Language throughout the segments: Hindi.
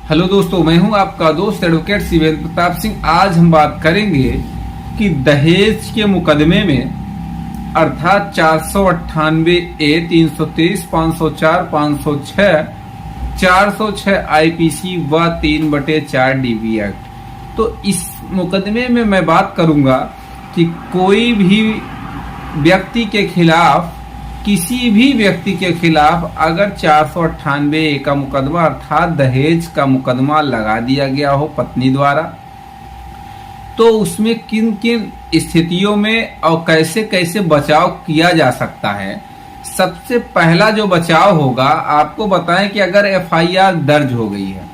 हेलो दोस्तों, मैं हूं आपका दोस्त एडवोकेट शिवेंद्र प्रताप सिंह। आज हम बात करेंगे कि दहेज के मुकदमे में अर्थात 498A 323 504 506 406 आईपीसी व 3/4 डीवी एक्ट। तो इस मुकदमे में मैं बात करूंगा कि कोई भी व्यक्ति के खिलाफ, किसी भी व्यक्ति के खिलाफ अगर 498A का मुकदमा अर्थात दहेज का मुकदमा लगा दिया गया हो पत्नी द्वारा, तो उसमें किन किन स्थितियों में और कैसे कैसे बचाव किया जा सकता है। सबसे पहला जो बचाव होगा, आपको बताएं कि अगर एफआईआर दर्ज हो गई है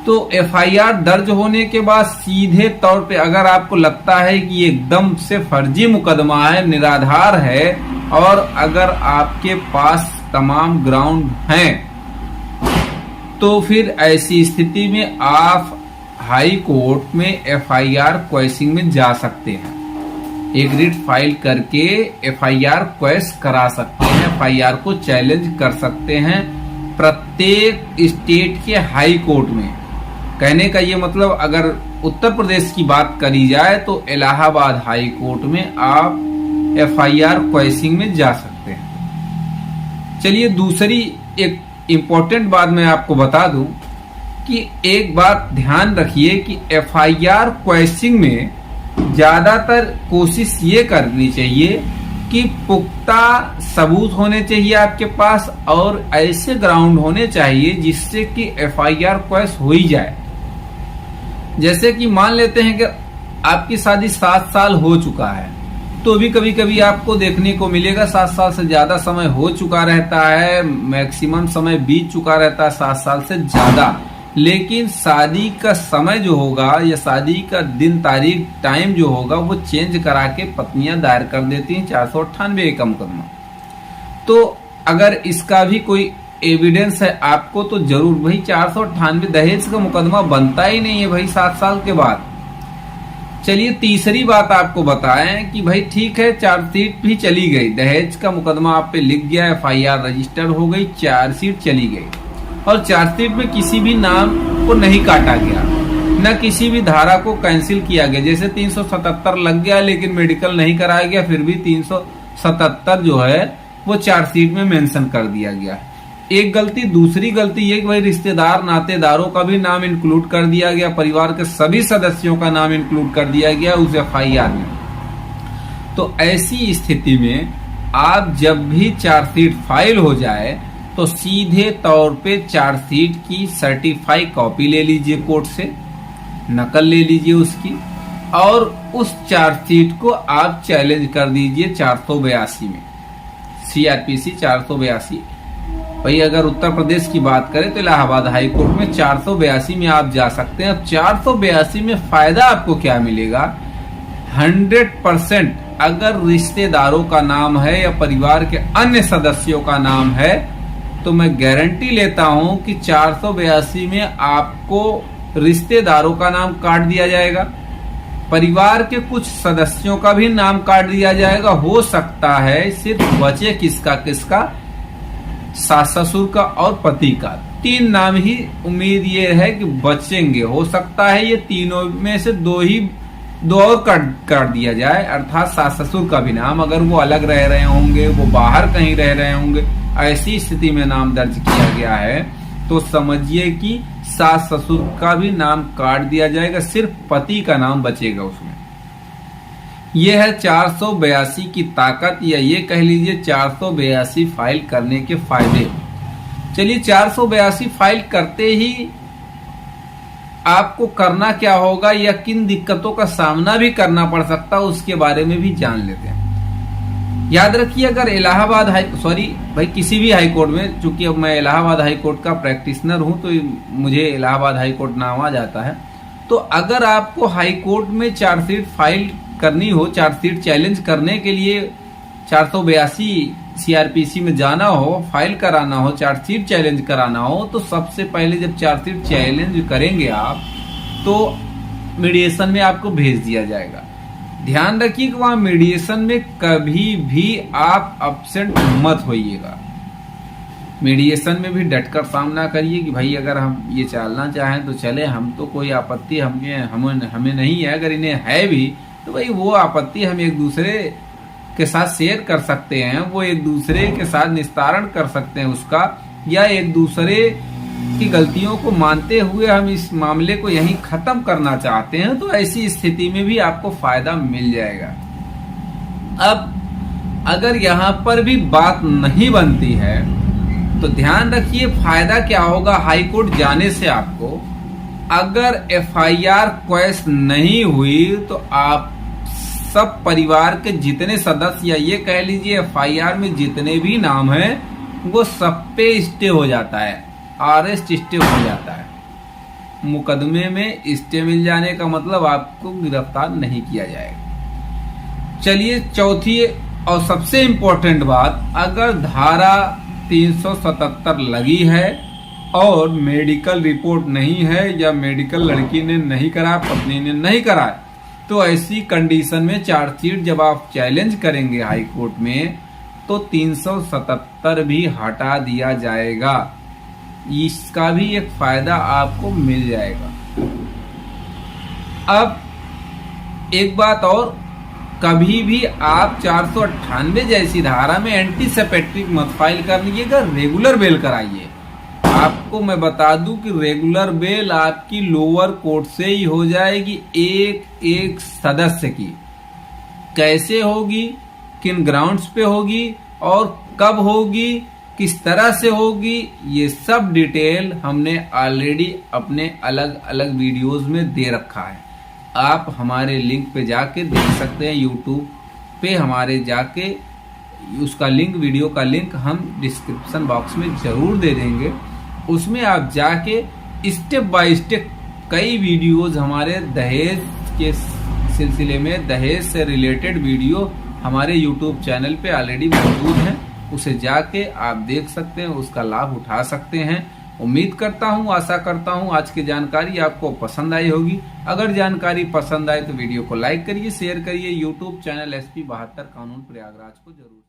तो एफआईआर दर्ज होने के बाद सीधे तौर पे अगर आपको लगता है कि ये एकदम से फर्जी मुकदमा है, निराधार है, और अगर आपके पास तमाम ग्राउंड हैं, तो फिर ऐसी स्थिति में आप हाई कोर्ट में एफआईआर क्वेशिंग में जा सकते हैं। एक रिट फाइल करके एफआईआर क्वेश करा सकते हैं, एफआईआर को चैलेंज कर सकते हैं प्रत्येक स्टेट के हाई कोर्ट में। कहने का ये मतलब, अगर उत्तर प्रदेश की बात करी जाए तो इलाहाबाद हाई कोर्ट में आप एफआईआर क्वेशिंग में जा सकते हैं। चलिए, दूसरी एक इम्पोर्टेंट बात मैं आपको बता दूं कि एक बात ध्यान रखिए कि एफआईआर क्वेशिंग में ज्यादातर कोशिश ये करनी चाहिए कि पुख्ता सबूत होने चाहिए आपके पास और ऐसे ग्राउंड होने चाहिए जिससे कि एफआईआर क्वेश हो ही जाए। जैसे कि मान लेते हैं कि आपकी शादी 7 साल हो चुका है, तो भी कभी कभी आपको देखने को मिलेगा 7 साल से ज्यादा समय हो चुका रहता है, मैक्सिमम समय बीत चुका रहता है 7 साल से ज्यादा, लेकिन शादी का समय जो होगा या शादी का दिन तारीख टाइम जो होगा वो चेंज करा के पत्नियां दायर कर देती हैं 498A का मुकदमा। तो अगर इसका भी कोई एविडेंस है आपको तो जरूर, भाई 498 दहेज का मुकदमा बनता ही नहीं है भाई 7 साल के बाद। चलिए, तीसरी बात आपको बताएं कि भाई ठीक है, चार्जशीट भी चली गई, दहेज का मुकदमा आप पे लिख गया, एफआईआर रजिस्टर हो गई, चार्जशीट चली गई और चार्जशीट में किसी भी नाम को नहीं काटा गया, न किसी भी धारा को कैंसिल किया गया। जैसे 377 लग गया लेकिन मेडिकल नहीं कराया गया, फिर भी 377 जो है वो चार्जशीट में मेंशन कर दिया गया। एक गलती। दूसरी गलती ये कि भाई रिश्तेदार नातेदारों का भी नाम इंक्लूड कर दिया गया, परिवार के सभी सदस्यों का नाम इंक्लूड कर दिया गया उस एफआईआर में। तो ऐसी स्थिति में आप जब भी चार्जशीट फाइल हो जाए तो सीधे तौर पे चार्जशीट की सर्टिफाई कॉपी ले लीजिए कोर्ट से, नकल ले लीजिए उसकी, और उस चार्जशीट को आप चैलेंज कर दीजिए 482 में, सीआरपीसी 482। भाई अगर उत्तर प्रदेश की बात करें तो इलाहाबाद हाई कोर्ट में 482 में आप जा सकते हैं। अब 482 में फायदा आपको क्या मिलेगा? 100% अगर रिश्तेदारों का नाम है या परिवार के अन्य सदस्यों का नाम है तो मैं गारंटी लेता हूं कि 482 में आपको रिश्तेदारों का नाम काट दिया जाएगा, परिवार के कुछ सदस्यों का भी नाम काट दिया जाएगा। हो सकता है सिर्फ बचे किसका, सास ससुर का और पति का। 3 नाम ही उम्मीद ये है कि बचेंगे। हो सकता है ये तीनों में से दो और काट दिया जाए, अर्थात सास ससुर का भी नाम, अगर वो अलग रह रहे होंगे, वो बाहर कहीं रह रहे होंगे, ऐसी स्थिति में नाम दर्ज किया गया है तो समझिए कि सास ससुर का भी नाम काट दिया जाएगा, सिर्फ पति का नाम बचेगा उसमें। यह है 482 की ताकत, या ये कह लीजिए 482 फाइल करने के फायदे। चलिए, 482 फाइल करते ही आपको करना क्या होगा या किन दिक्कतों का सामना भी करना पड़ सकता है उसके बारे में भी जान लेते हैं। याद रखिए, अगर इलाहाबाद भाई किसी भी हाई कोर्ट में, चूंकि अब मैं इलाहाबाद हाई कोर्ट का प्रैक्टिशनर हूं तो मुझे इलाहाबाद हाई कोर्ट नाम आ जाता है। तो अगर आपको हाई कोर्ट में चार्जशीट फाइल करनी हो, चार्जशीट चैलेंज करने के लिए 482 सीआरपीसी में जाना हो, फाइल कराना हो, चार्जशीट चैलेंज कराना हो, तो सबसे पहले जब चार्जशीट चैलेंज करेंगे आप तो मीडिएशन में आपको भेज दिया जाएगा। ध्यान रखिए कि वहां मीडिएशन में कभी भी आप अब्सेंट मत होइएगा। मीडिएशन में भी डटकर सामना करिए कि भाई अगर हम ये चलना चाहें तो चले, हम तो कोई आपत्ति हमें नहीं है। अगर इन्हें है भी तो भाई वो आपत्ति हम एक दूसरे के साथ शेयर कर सकते हैं, वो एक दूसरे के साथ निस्तारण कर सकते हैं उसका, या एक दूसरे की गलतियों को मानते हुए हम इस मामले को यहीं खत्म करना चाहते हैं, तो ऐसी स्थिति में भी आपको फायदा मिल जाएगा। अब अगर यहाँ पर भी बात नहीं बनती है तो ध्यान रखिए फायदा क्या होगा हाई कोर्ट जाने से आपको। अगर एफआईआर क्वैश नहीं हुई तो आप सब परिवार के जितने सदस्य, या ये कह लीजिए एफआईआर में जितने भी नाम हैं, वो सब पे स्टे हो जाता है, अरेस्ट स्टे हो जाता है। मुकदमे में स्टे मिल जाने का मतलब आपको गिरफ्तार नहीं किया जाएगा। चलिए चौथी और सबसे इंपॉर्टेंट बात, अगर धारा 377 लगी है और मेडिकल रिपोर्ट नहीं है, या मेडिकल लड़की ने नहीं करा, पत्नी ने नहीं करा, तो ऐसी कंडीशन में चार्जशीट जब आप चैलेंज करेंगे हाई कोर्ट में तो 377 भी हटा दिया जाएगा। इसका भी एक फायदा आपको मिल जाएगा। अब एक बात और, कभी भी आप 498 जैसी धारा में एंटीसेपेट्रिक मत फाइल करिएगा, रेगुलर बेल कराइए। आपको मैं बता दूं कि रेगुलर बेल आपकी लोअर कोर्ट से ही हो जाएगी, एक सदस्य की। कैसे होगी, किन ग्राउंड्स पे होगी और कब होगी, किस तरह से होगी, ये सब डिटेल हमने ऑलरेडी अपने अलग अलग वीडियोस में दे रखा है। आप हमारे लिंक पे जाके देख सकते हैं, यूट्यूब पे हमारे जाके उसका लिंक, वीडियो का लिंक हम डिस्क्रिप्शन बॉक्स में जरूर दे देंगे। उसमें आप जाके स्टेप बाय स्टेप कई वीडियोस हमारे दहेज के सिलसिले में, दहेज से रिलेटेड वीडियो हमारे यूट्यूब चैनल पे ऑलरेडी मौजूद हैं। उसे जाके आप देख सकते हैं, उसका लाभ उठा सकते हैं। उम्मीद करता हूं, आशा करता हूं आज की जानकारी आपको पसंद आई होगी। अगर जानकारी पसंद आए तो वीडियो को लाइक करिए, शेयर करिए। यूट्यूब चैनल SP 72 कानून प्रयागराज को जरूर